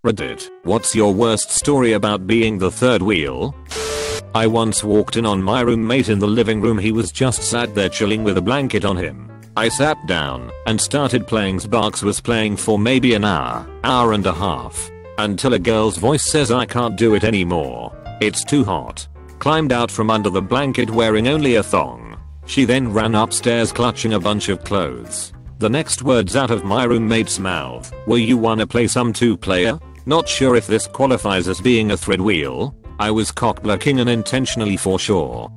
Reddit, what's your worst story about being the third wheel? I once walked in on my roommate in the living room. He was just sat there chilling with a blanket on him. I sat down and started playing. Sparks was playing for maybe an hour and a half. Until a girl's voice says I can't do it anymore. It's too hot. Climbed out from under the blanket wearing only a thong. She then ran upstairs clutching a bunch of clothes. The next words out of my roommate's mouth were, "You wanna play some 2-player? Not sure if this qualifies as being a third wheel." I was cock-blocking unintentionally for sure.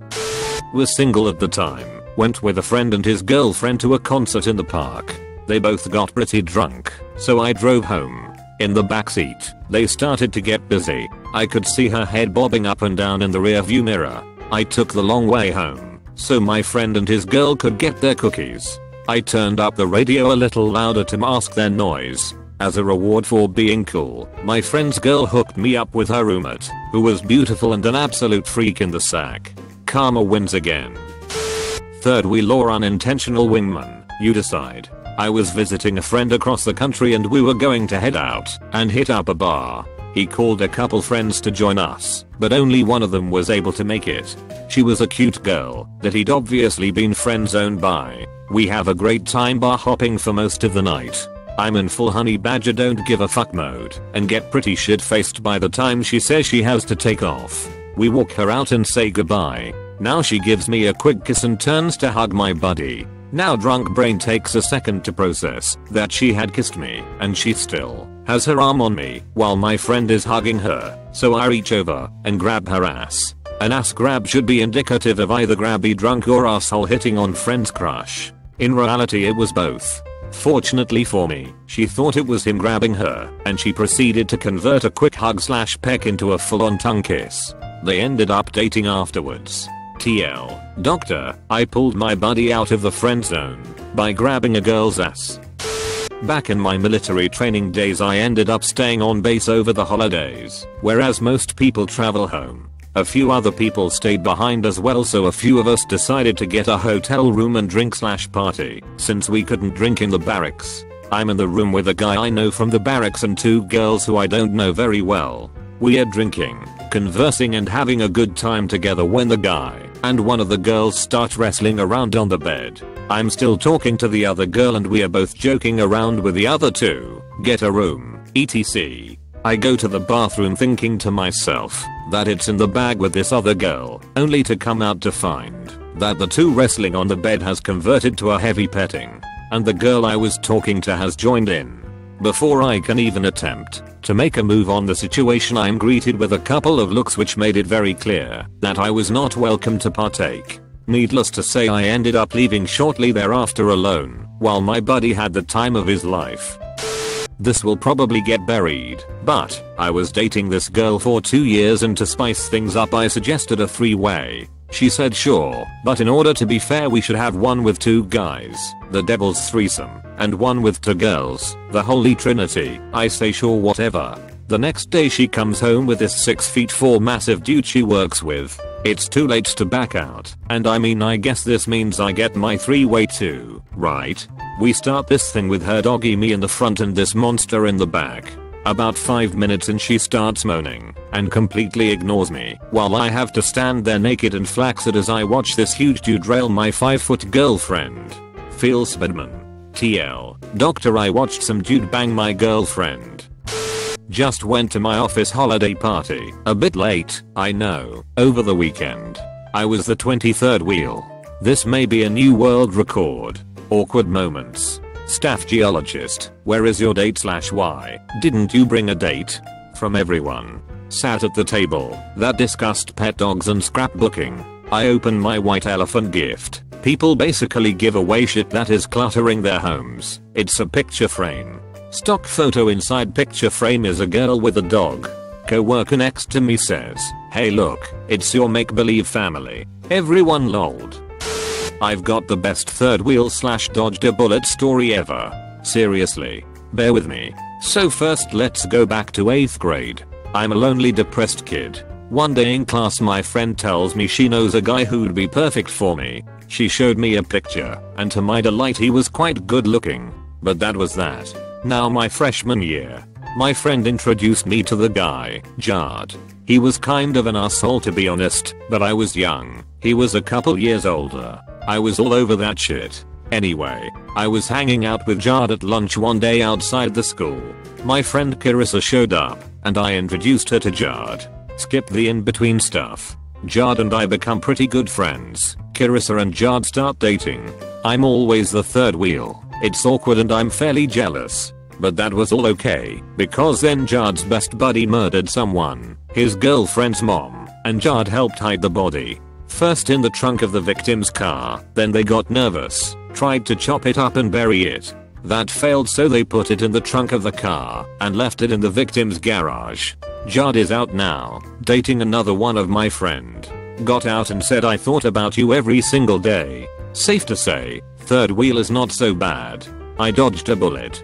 Was single at the time. Went with a friend and his girlfriend to a concert in the park. They both got pretty drunk, so I drove home. In the backseat, they started to get busy. I could see her head bobbing up and down in the rearview mirror. I took the long way home, so my friend and his girl could get their cookies. I turned up the radio a little louder to mask their noise. As a reward for being cool, my friend's girl hooked me up with her roommate, who was beautiful and an absolute freak in the sack. Karma wins again. Third wheel or unintentional wingman, you decide. I was visiting a friend across the country and we were going to head out and hit up a bar. He called a couple friends to join us, but only one of them was able to make it. She was a cute girl that he'd obviously been friend-zoned by. We have a great time bar hopping for most of the night. I'm in full honey badger don't give a fuck mode and get pretty shit-faced by the time she says she has to take off. We walk her out and say goodbye. Now she gives me a quick kiss and turns to hug my buddy. Now drunk brain takes a second to process that she had kissed me and she still has her arm on me while my friend is hugging her, so I reach over and grab her ass. An ass grab should be indicative of either grabby drunk or asshole hitting on friend's crush. In reality it was both. Fortunately for me, she thought it was him grabbing her and she proceeded to convert a quick hug/peck into a full-on tongue kiss. They ended up dating afterwards. TL. Doctor, I pulled my buddy out of the friend zone by grabbing a girl's ass. Back in my military training days I ended up staying on base over the holidays, whereas most people travel home. A few other people stayed behind as well, so a few of us decided to get a hotel room and drink/party, since we couldn't drink in the barracks. I'm in the room with a guy I know from the barracks and 2 girls who I don't know very well. We are drinking, conversing and having a good time together when the guy and one of the girls start wrestling around on the bed. I'm still talking to the other girl and we are both joking around with the other 2. Get a room, etc. I go to the bathroom thinking to myself that it's in the bag with this other girl, only to come out to find that the 2 wrestling on the bed has converted to a heavy petting, and the girl I was talking to has joined in. Before I can even attempt to make a move on the situation, I am greeted with a couple of looks which made it very clear that I was not welcome to partake. Needless to say, I ended up leaving shortly thereafter alone, while my buddy had the time of his life. This will probably get buried, but I was dating this girl for 2 years and to spice things up I suggested a 3-way. She said sure, but in order to be fair we should have one with 2 guys, the devil's threesome, and one with 2 girls, the holy trinity. I say sure, whatever. The next day she comes home with this 6'4" massive dude she works with. It's too late to back out, and I guess this means I get my 3-way too, right? We start this thing with her doggy me in the front and this monster in the back. About 5 minutes and she starts moaning and completely ignores me while I have to stand there naked and flaccid as I watch this huge dude rail my 5-foot girlfriend. Feel Spedman. TL. Doctor, I watched some dude bang my girlfriend. Just went to my office holiday party, a bit late, I know, over the weekend. I was the 23rd wheel. This may be a new world record. Awkward moments. Staff geologist, where is your date/why didn't you bring a date? From everyone. Sat at the table that discussed pet dogs and scrapbooking. I open my white elephant gift. People basically give away shit that is cluttering their homes. It's a picture frame. Stock photo inside picture frame is a girl with a dog. Co-worker next to me says, "Hey look, it's your make-believe family." Everyone lolled. I've got the best third wheel/dodged a bullet story ever. Seriously. Bear with me. So first let's go back to 8th grade. I'm a lonely depressed kid. One day in class my friend tells me she knows a guy who'd be perfect for me. She showed me a picture, and to my delight he was quite good looking. But that was that. Now my freshman year, My friend introduced me to the guy, Jard. He was kind of an asshole to be honest, but I was young. He was a couple years older. I was all over that shit. Anyway, I was hanging out with Jard at lunch one day outside the school. My friend Carissa showed up, and I introduced her to Jard. Skip the in-between stuff. Jard and I become pretty good friends. Carissa and Jard start dating. I'm always the third wheel. It's awkward and I'm fairly jealous. But that was all okay, because then Jard's best buddy murdered someone, his girlfriend's mom, and Jard helped hide the body. First in the trunk of the victim's car, then they got nervous, tried to chop it up and bury it. That failed, so they put it in the trunk of the car and left it in the victim's garage. Jard is out now, dating another one of my friend. Got out and said I thought about you every single day. Safe to say, third wheel is not so bad. I dodged a bullet.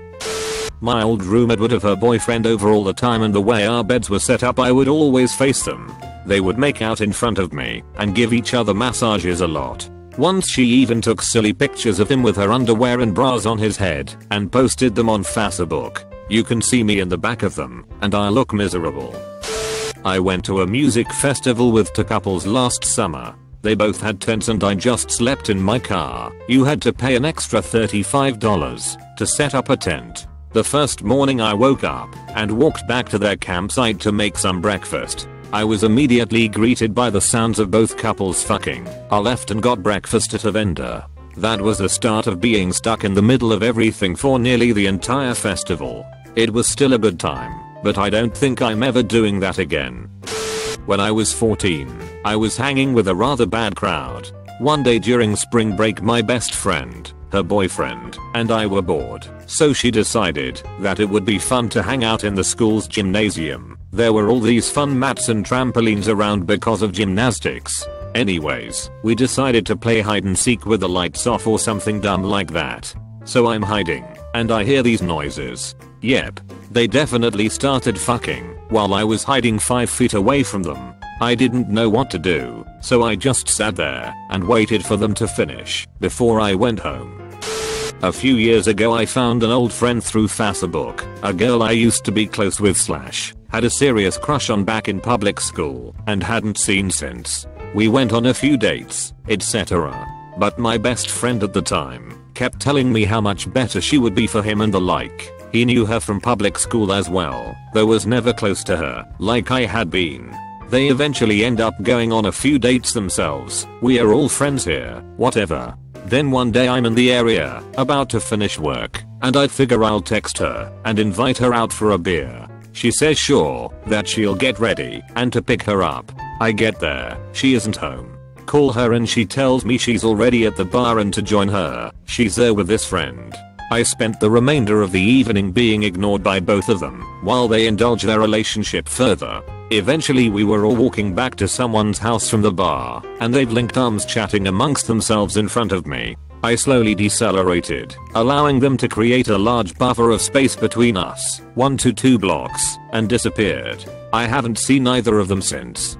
My old roommate would have her boyfriend over all the time, and the way our beds were set up I would always face them. They would make out in front of me and give each other massages a lot. Once she even took silly pictures of him with her underwear and bras on his head and posted them on Facebook. You can see me in the back of them, and I look miserable. I went to a music festival with two couples last summer. They both had tents and I just slept in my car. You had to pay an extra $35 to set up a tent. The first morning I woke up and walked back to their campsite to make some breakfast. I was immediately greeted by the sounds of both couples fucking. I left and got breakfast at a vendor. That was the start of being stuck in the middle of everything for nearly the entire festival. It was still a good time, but I don't think I'm ever doing that again. When I was 14, I was hanging with a rather bad crowd. One day during spring break, my best friend, her boyfriend, and I were bored, so she decided that it would be fun to hang out in the school's gymnasium. There were all these fun mats and trampolines around because of gymnastics. Anyways, we decided to play hide and seek with the lights off or something dumb like that. So I'm hiding, and I hear these noises. Yep, they definitely started fucking while I was hiding 5 feet away from them. I didn't know what to do, so I just sat there and waited for them to finish before I went home. A few years ago I found an old friend through Facebook, a girl I used to be close with / had a serious crush on back in public school and hadn't seen since. We went on a few dates, etc. But my best friend at the time kept telling me how much better she would be for him and the like. He knew her from public school as well, though was never close to her like I had been. They eventually end up going on a few dates themselves. We are all friends here, whatever. Then one day I'm in the area, about to finish work, and I figure I'll text her and invite her out for a beer. She says sure, that she'll get ready and to pick her up. I get there, she isn't home. Call her and she tells me she's already at the bar and to join her, she's there with this friend. I spent the remainder of the evening being ignored by both of them while they indulge their relationship further. Eventually we were all walking back to someone's house from the bar, and they've linked arms chatting amongst themselves in front of me. I slowly decelerated, allowing them to create a large buffer of space between us, 1 to 2 blocks, and disappeared. I haven't seen either of them since.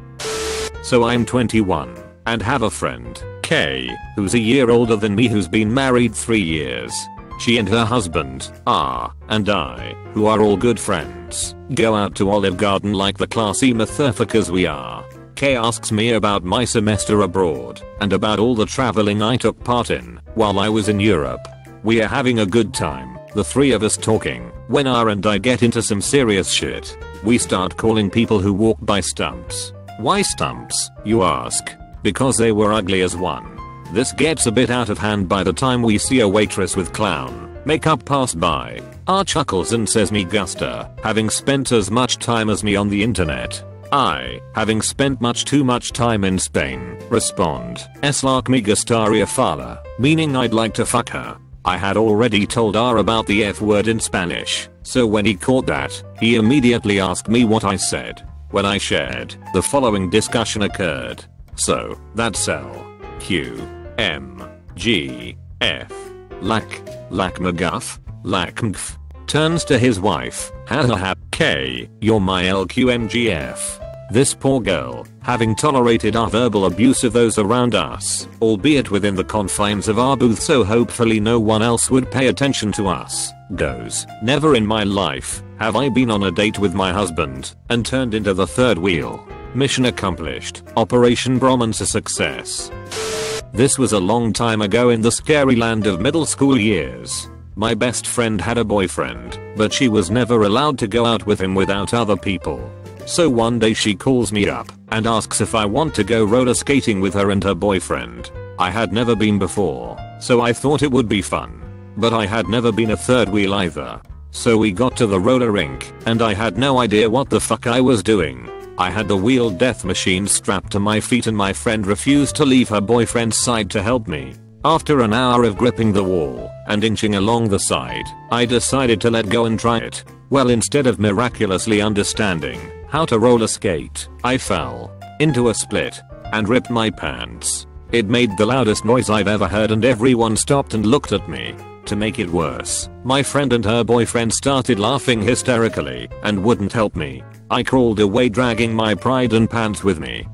So I'm 21, and have a friend, Kay, who's a year older than me, who's been married 3 years. She and her husband, R, and I, who are all good friends, go out to Olive Garden like the classy motherfuckers we are. Kay asks me about my semester abroad and about all the traveling I took part in while I was in Europe. We are having a good time, the three of us talking, when R and I get into some serious shit. We start calling people who walk by stumps. Why stumps, you ask? Because they were ugly as one. This gets a bit out of hand by the time we see a waitress with clown makeup pass by. R chuckles and says me gusta, having spent as much time as me on the internet. I, having spent much too much time in Spain, respond, es like me gustaría fala, meaning I'd like to fuck her. I had already told R about the F word in Spanish, so when he caught that, he immediately asked me what I said. When I shared, the following discussion occurred. So, that's L, Q, M, G, F, Lack McGuff, Lackmf, turns to his wife, hahaha, K, you're my LQMGF. This poor girl, having tolerated our verbal abuse of those around us, albeit within the confines of our booth, so hopefully no one else would pay attention to us, goes, never in my life have I been on a date with my husband and turned into the third wheel. Mission accomplished. Operation Brahman's a success. This was a long time ago in the scary land of middle school years. My best friend had a boyfriend, but she was never allowed to go out with him without other people. So one day she calls me up and asks if I want to go roller skating with her and her boyfriend. I had never been before, so I thought it would be fun. But I had never been a third wheel either. So we got to the roller rink, and I had no idea what the fuck I was doing. I had the wheel death machine strapped to my feet and my friend refused to leave her boyfriend's side to help me. After an hour of gripping the wall and inching along the side, I decided to let go and try it. Well, instead of miraculously understanding how to roller skate, I fell into a split and ripped my pants. It made the loudest noise I've ever heard and everyone stopped and looked at me. To make it worse, my friend and her boyfriend started laughing hysterically and wouldn't help me. I crawled away dragging my pride and pants with me.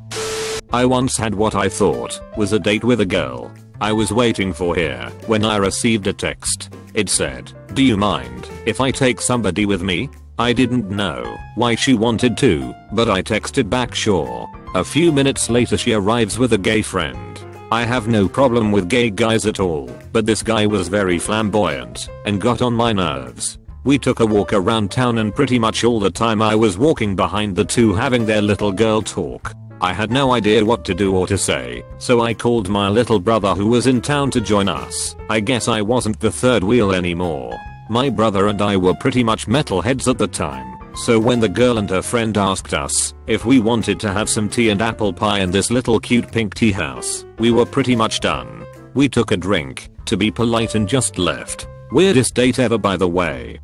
I once had what I thought was a date with a girl. I was waiting for her when I received a text. It said, "Do you mind if I take somebody with me?" I didn't know why she wanted to, but I texted back sure. A few minutes later she arrives with a gay friend. I have no problem with gay guys at all, but this guy was very flamboyant and got on my nerves. We took a walk around town and pretty much all the time I was walking behind the two having their little girl talk. I had no idea what to do or to say, so I called my little brother who was in town to join us. I guess I wasn't the third wheel anymore. My brother and I were pretty much metalheads at the time. So when the girl and her friend asked us if we wanted to have some tea and apple pie in this little cute pink tea house, we were pretty much done. We took a drink to be polite and just left. Weirdest date ever, by the way.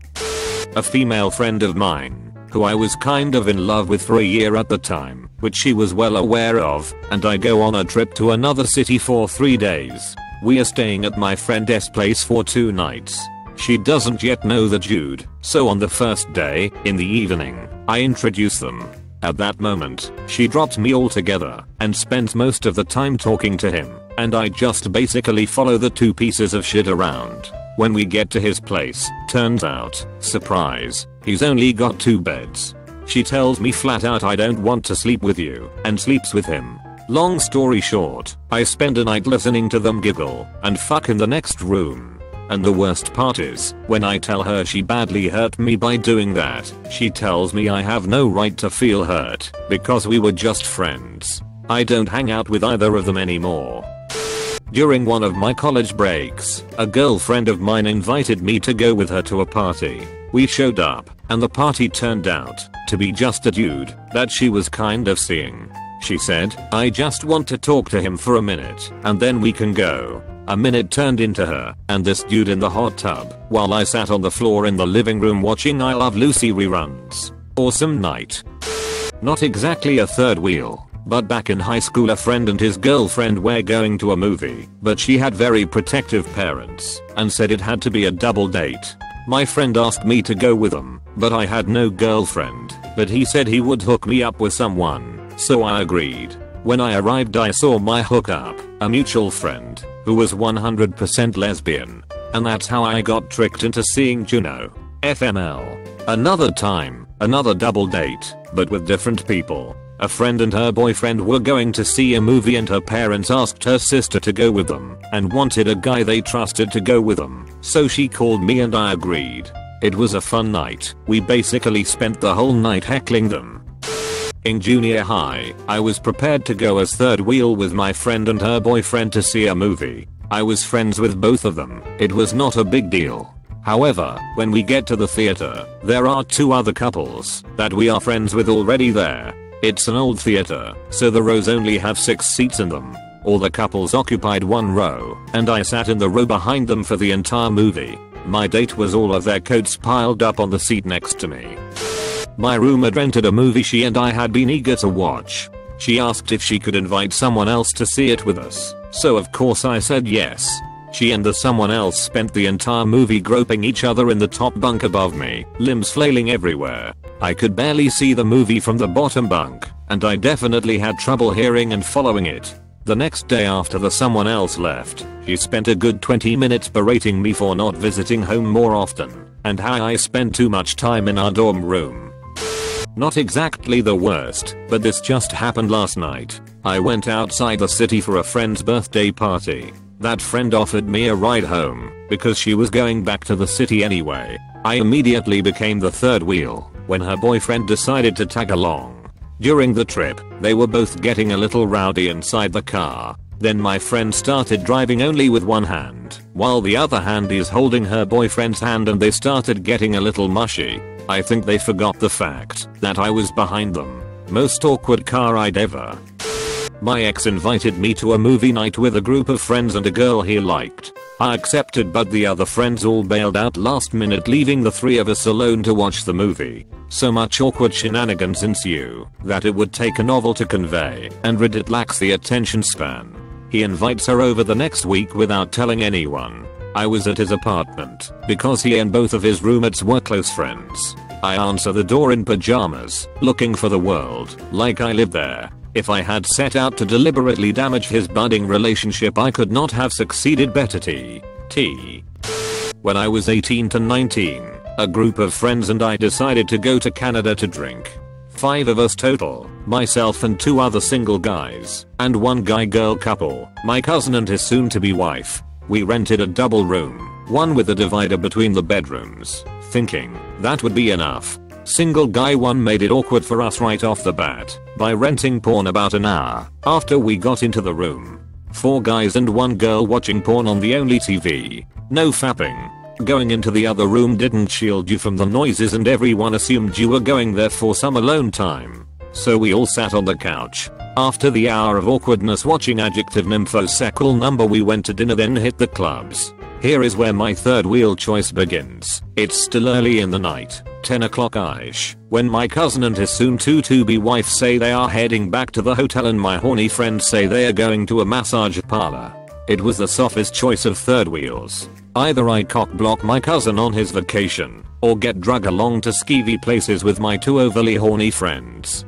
A female friend of mine, who I was kind of in love with for a year at the time, which she was well aware of, and I go on a trip to another city for 3 days. We are staying at my friend's place for 2 nights. She doesn't yet know the dude, so on the first day, in the evening, I introduce them. At that moment, she drops me altogether and spends most of the time talking to him, and I just basically follow the 2 pieces of shit around. When we get to his place, turns out, surprise, he's only got 2 beds. She tells me flat out I don't want to sleep with you, and sleeps with him. Long story short, I spend a night listening to them giggle and fuck in the next room. And the worst part is, when I tell her she badly hurt me by doing that, she tells me I have no right to feel hurt because we were just friends. I don't hang out with either of them anymore. During one of my college breaks, a girlfriend of mine invited me to go with her to a party. We showed up, and the party turned out to be just a dude that she was kind of seeing. She said, "I just want to talk to him for a minute, and then we can go." A minute turned into her and this dude in the hot tub while I sat on the floor in the living room watching I Love Lucy reruns. Awesome night. Not exactly a third wheel, but back in high school a friend and his girlfriend were going to a movie, but she had very protective parents and said it had to be a double date. My friend asked me to go with him, but I had no girlfriend, but he said he would hook me up with someone, so I agreed. When I arrived I saw my hookup, a mutual friend, who was 100% lesbian. And that's how I got tricked into seeing Juno. FML. Another time, another double date, but with different people. A friend and her boyfriend were going to see a movie and her parents asked her sister to go with them and wanted a guy they trusted to go with them. So she called me and I agreed. It was a fun night. We basically spent the whole night heckling them. In junior high, I was prepared to go as third wheel with my friend and her boyfriend to see a movie. I was friends with both of them. It was not a big deal. However, when we get to the theater, there are 2 other couples that we are friends with already there. It's an old theater, so the rows only have 6 seats in them. All the couples occupied 1 row, and I sat in the row behind them for the entire movie. My date was all of their coats piled up on the seat next to me. My roommate rented a movie she and I had been eager to watch. She asked if she could invite someone else to see it with us, so of course I said yes. She and the someone else spent the entire movie groping each other in the top bunk above me, limbs flailing everywhere. I could barely see the movie from the bottom bunk, and I definitely had trouble hearing and following it. The next day after the someone else left, she spent a good 20 minutes berating me for not visiting home more often, and how I spent too much time in our dorm room. Not exactly the worst, but this just happened last night. I went outside the city for a friend's birthday party. That friend offered me a ride home because she was going back to the city anyway. I immediately became the third wheel when her boyfriend decided to tag along. During the trip, they were both getting a little rowdy inside the car. Then my friend started driving only with one hand, while the other hand is holding her boyfriend's hand, and they started getting a little mushy. I think they forgot the fact that I was behind them. Most awkward car ride ever. My ex invited me to a movie night with a group of friends and a girl he liked. I accepted, but the other friends all bailed out last minute, leaving the three of us alone to watch the movie. So much awkward shenanigans ensue that it would take a novel to convey, and Reddit lacks the attention span. He invites her over the next week without telling anyone. I was at his apartment because he and both of his roommates were close friends. I answer the door in pajamas, looking for the world, like I live there. If I had set out to deliberately damage his budding relationship, I could not have succeeded better. When I was 18 to 19, a group of friends and I decided to go to Canada to drink. 5 of us total, myself and 2 other single guys, and 1 guy-girl couple, my cousin and his soon-to-be wife. We rented a double room, one with a divider between the bedrooms, thinking that would be enough. Single guy 1 made it awkward for us right off the bat by renting porn about an hour after we got into the room. 4 guys and 1 girl watching porn on the only TV. No fapping. Going into the other room didn't shield you from the noises, and everyone assumed you were going there for some alone time. So we all sat on the couch. After the hour of awkwardness watching Adjective Nymphosequel number, we went to dinner, then hit the clubs. Here is where my third wheel choice begins. It's still early in the night, 10 o'clock-ish, when my cousin and his soon-to-be wife say they are heading back to the hotel, and my horny friends say they are going to a massage parlor. It was the softest choice of third wheels. Either I cock-block my cousin on his vacation, or get drug along to skeevy places with my 2 overly horny friends.